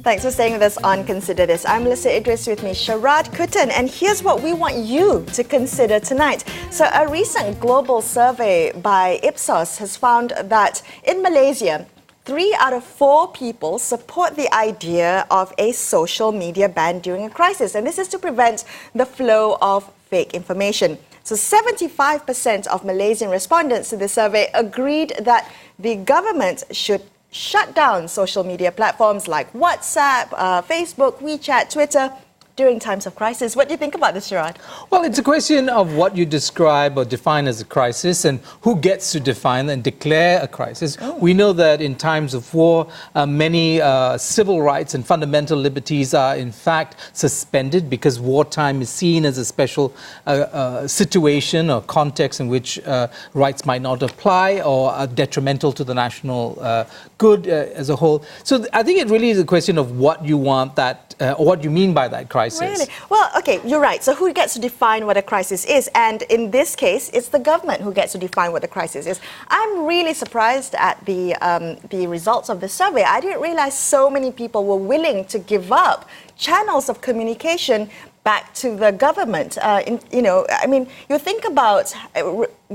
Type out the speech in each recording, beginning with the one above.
Thanks for staying with us on Consider This. I'm Melissa Idris, with me Sharad Kutan, and here's what we want you to consider tonight. So a recent global survey by Ipsos has found that in Malaysia, 3 out of 4 people support the idea of a social media ban during a crisis, and this is to prevent the flow of fake information. So 75% of Malaysian respondents to the survey agreed that the government should shut down social media platforms like WhatsApp, Facebook, WeChat, Twitter during times of crisis. What do you think about this, Sharad? Well, it's a question of what you describe or define as a crisis and who gets to define and declare a crisis. We know that in times of war, many civil rights and fundamental liberties are in fact suspended because wartime is seen as a special situation or context in which rights might not apply or are detrimental to the national good as a whole. So I think it really is a question of what you want that, or what you mean by that crisis. Really? Well, okay, you're right. So who gets to define what a crisis is? And in this case, it's the government who gets to define what a crisis is. I'm really surprised at the results of the survey. I didn't realize so many people were willing to give up channels of communication back to the government. You think about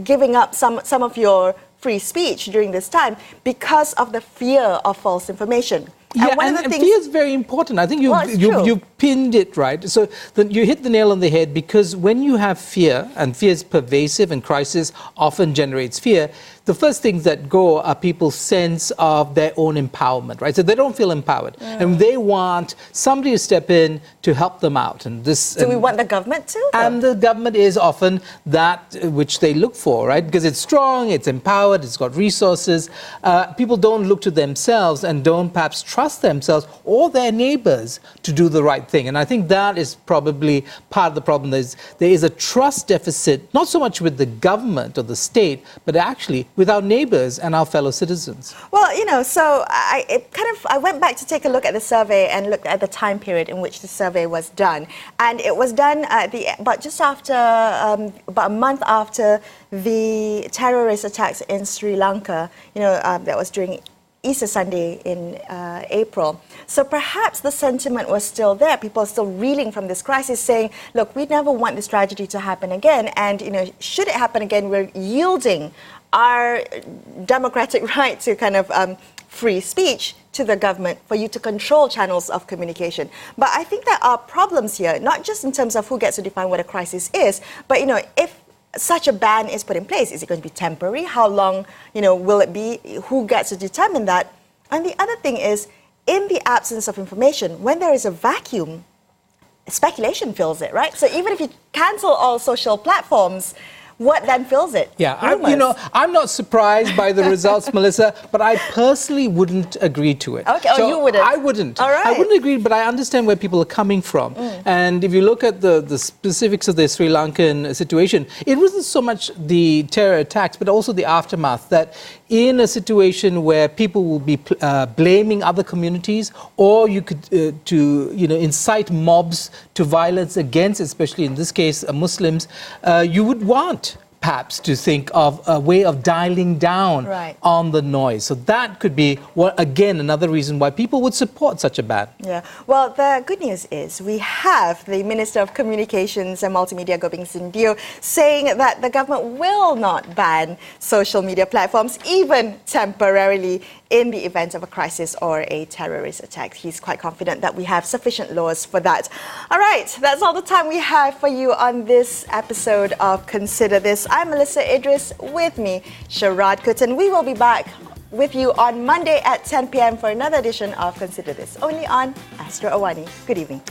giving up some of your free speech during this time because of the fear of false information. Yeah, and fear is very important. I think you pinned it right. So you hit the nail on the head, because when you have fear, and fear is pervasive and crisis often generates fear, the first things that go are people's sense of their own empowerment, right? So they don't feel empowered, and they want somebody to step in to help them out. And this. Do we want the government to? And the government is often that which they look for, right? Because it's strong, it's empowered, it's got resources. People don't look to themselves and don't perhaps trust themselves or their neighbors to do the right thing. And I think that is probably part of the problem. There is a trust deficit, not so much with the government or the state, but actually with our neighbors and our fellow citizens. Well, so I went back to take a look at the survey and looked at the time period in which the survey was done. And it was done about a month after the terrorist attacks in Sri Lanka. That was during Easter Sunday in April. So perhaps the sentiment was still there. People are still reeling from this crisis, saying, look, we never want this tragedy to happen again. And, should it happen again, we're yielding our democratic right to kind of free speech to the government for you to control channels of communication. But I think there are problems here, not just in terms of who gets to define what a crisis is, but, if such a ban is put in place, is it going to be temporary? How long, will it be? Who gets to determine that? And the other thing is, in the absence of information, when there is a vacuum, speculation fills it, right? So even if you cancel all social platforms, what then fills it? Yeah, I'm not surprised by the results, Melissa, but I personally wouldn't agree to it. Okay, so you wouldn't? I wouldn't. All right. I wouldn't agree, but I understand where people are coming from. And if you look at the specifics of the Sri Lankan situation, it wasn't so much the terror attacks, but also the aftermath, that in a situation where people will be blaming other communities, or you could incite mobs to violence against, especially in this case, Muslims, you would want perhaps to think of a way of dialing down on the noise. So that could be, again, another reason why people would support such a ban. Yeah. Well, the good news is we have the Minister of Communications and Multimedia, Goping Sindio, saying that the government will not ban social media platforms, even temporarily, in the event of a crisis or a terrorist attack. He's quite confident that we have sufficient laws for that. All right, that's all the time we have for you on this episode of Consider This. I'm Melissa Idris, with me, Sharad Kutan. We will be back with you on Monday at 10 p.m. for another edition of Consider This, only on Astro AWANI. Good evening.